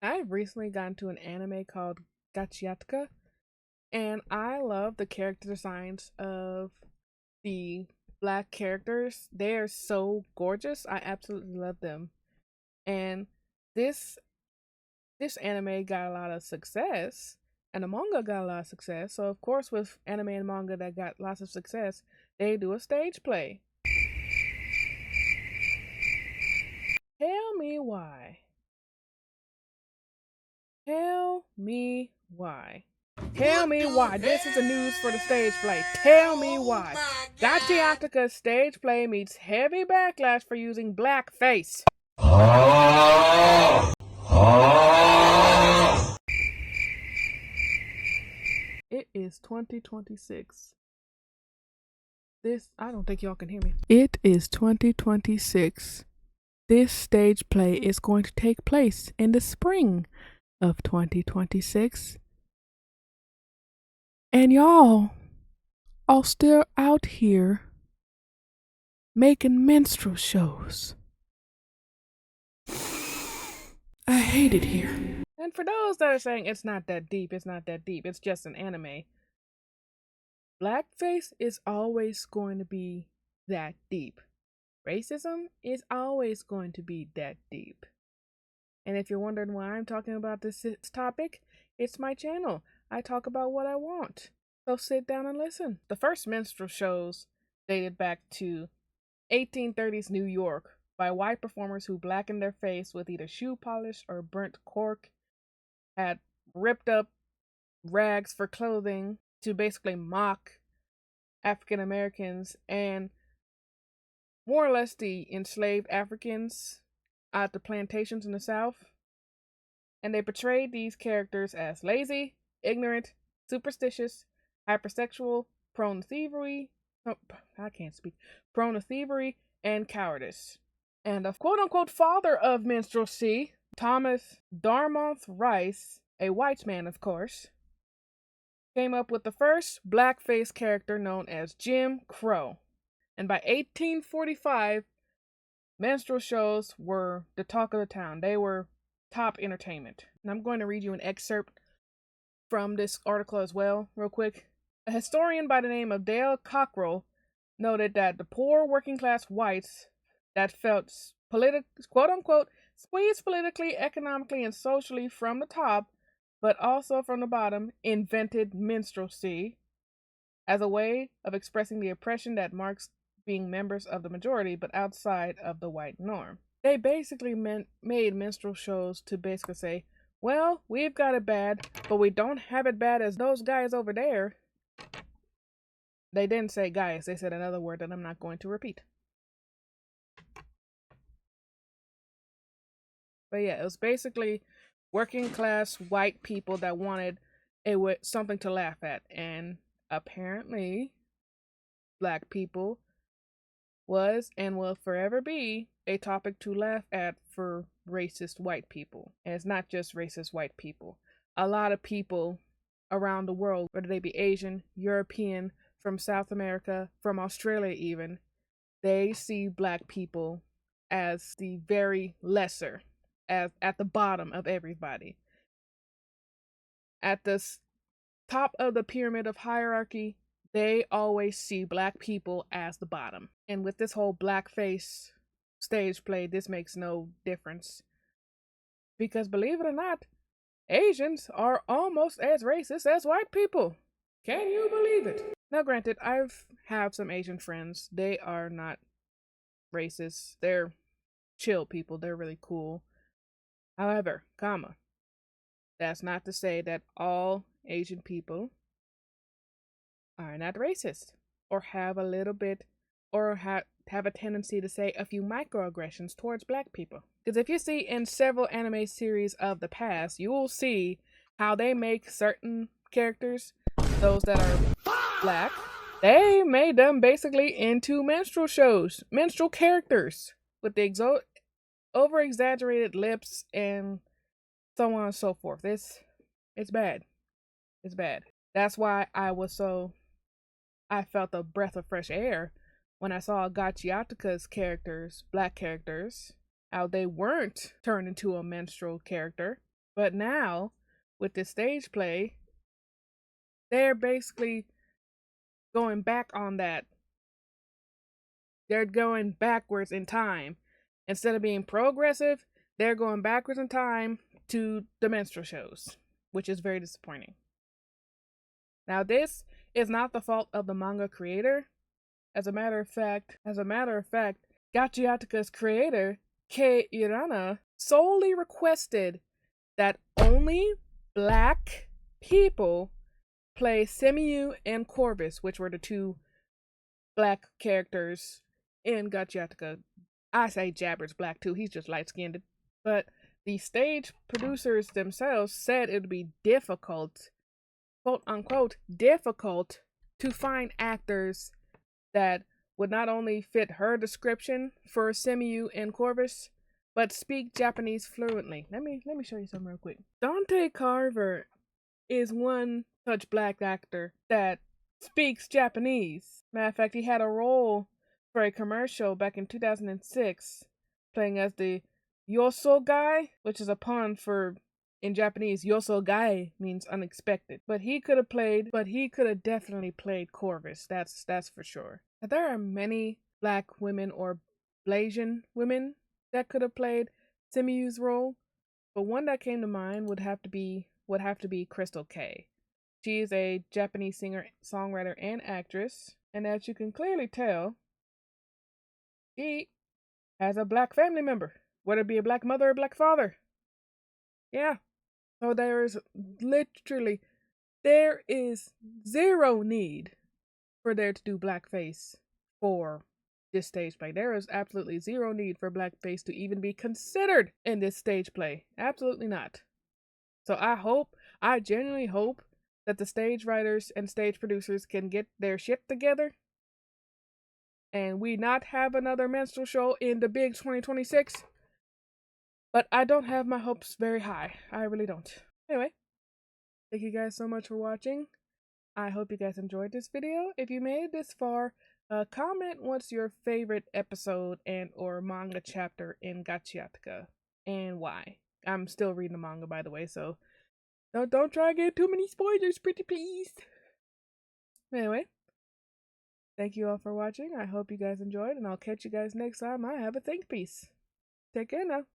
I've recently gotten to an anime called Gachiakuta, and I love the character designs of the black characters. They are so gorgeous. I absolutely love them. And this this anime got a lot of success, and the manga got a lot of success. So of course, with anime and manga that got lots of success, they do a stage play. Tell me why. Tell me why. Tell me why. This is the news for the stage play. Tell me why. Gachiakuta stage play meets heavy backlash for using blackface. It is 2026. I don't think y'all can hear me. It is 2026. This stage play is going to take place in the spring of 2026. And y'all are still out here making minstrel shows. I hate it here. And for those that are saying it's not that deep, it's just an anime. Blackface is always going to be that deep. Racism is always going to be that deep. And if you're wondering why I'm talking about this topic, it's my channel. I talk about what I want. So sit down and listen. The first minstrel shows dated back to 1830s New York by white performers who blackened their face with either shoe polish or burnt cork, had ripped up rags for clothing to basically mock African Americans and more or less the enslaved Africans at the plantations in the South. And they portrayed these characters as lazy, ignorant, superstitious, hypersexual, prone to thievery, prone to thievery and cowardice. And the quote-unquote father of minstrelsy, Thomas Dartmouth Rice, a white man of course, came up with the first blackface character known as Jim Crow. And by 1845, minstrel shows were the talk of the town. They were top entertainment. And I'm going to read you an excerpt from this article as well, real quick. A historian by the name of Dale Cockrell noted that the poor working class whites that felt quote unquote squeezed politically, economically, and socially from the top, but also from the bottom, invented minstrelsy as a way of expressing the oppression that marks being members of the majority, but outside of the white norm. They basically made minstrel shows to basically say, well, we've got it bad, but we don't have it bad as those guys over there. They didn't say guys, they said another word that I'm not going to repeat. But yeah, it was basically working class white people that wanted something to laugh at. And apparently, black people was and will forever be a topic to laugh at for racist white people. And it's not just racist white people. A lot of people around the world, whether they be Asian, European, from South America, from Australia even, they see black people as the very lesser, as at the bottom of everybody. At the top of the pyramid of hierarchy, they always see black people as the bottom. And with this whole blackface stage play, this makes no difference. Because believe it or not, Asians are almost as racist as white people. Can you believe it? Now granted, I've have some Asian friends. They are not racist. They're chill people. They're really cool. However, that's not to say that all Asian people are not racist or have a little bit or have a tendency to say a few microaggressions towards black people. Because if you see in several anime series of the past, you will see how they make certain characters, those that are black, they made them basically into minstrel shows, minstrel characters with the over-exaggerated lips and so on and so forth. It's bad. It's bad. That's why I felt a breath of fresh air when I saw Gachiakuta's characters, black characters, how they weren't turned into a minstrel character, But now, with the stage play, they're basically going back on that. They're going backwards in time. Instead of being progressive, they're going backwards in time to the minstrel shows, which is very disappointing. Now, this is not the fault of the manga creator. As a matter of fact, Gachiakuta's creator, Kei Irana, solely requested that only black people play Semiyu and Corvus, which were the two black characters in Gachiakuta. I say Jabber's black too, he's just light skinned. But the stage producers themselves said it would be difficult, quote unquote, difficult to find actors that would not only fit her description for Semiyu and Corvus, but speak Japanese fluently. Let me show you something real quick. Dante Carver is one such black actor that speaks Japanese. Matter of fact, he had a role for a commercial back in 2006, playing as the Yoso guy, which is a pun for, in Japanese, Yoso guy means unexpected. But he could have definitely played Corvus. That's for sure. Now, there are many black women or Blasian women that could have played Semiyu's role, but one that came to mind would have to be Crystal Kay. She is a Japanese singer, songwriter, and actress, and as you can clearly tell, she has a black family member, whether it be a black mother or black father. Yeah. So there is zero need for there to do blackface for this stage play. There is absolutely zero need for blackface to even be considered in this stage play. Absolutely not. So I genuinely hope that the stage writers and stage producers can get their shit together and we not have another minstrel show in the big 2026. But I don't have my hopes very high. I really don't. Anyway, thank you guys so much for watching. I hope you guys enjoyed this video. If you made it this far, comment what's your favorite episode and or manga chapter in Gachiakuta and why. I'm still reading the manga, by the way, so don't try to get too many spoilers, pretty please. Anyway, thank you all for watching. I hope you guys enjoyed, and I'll catch you guys next time I have a think piece. Take care now.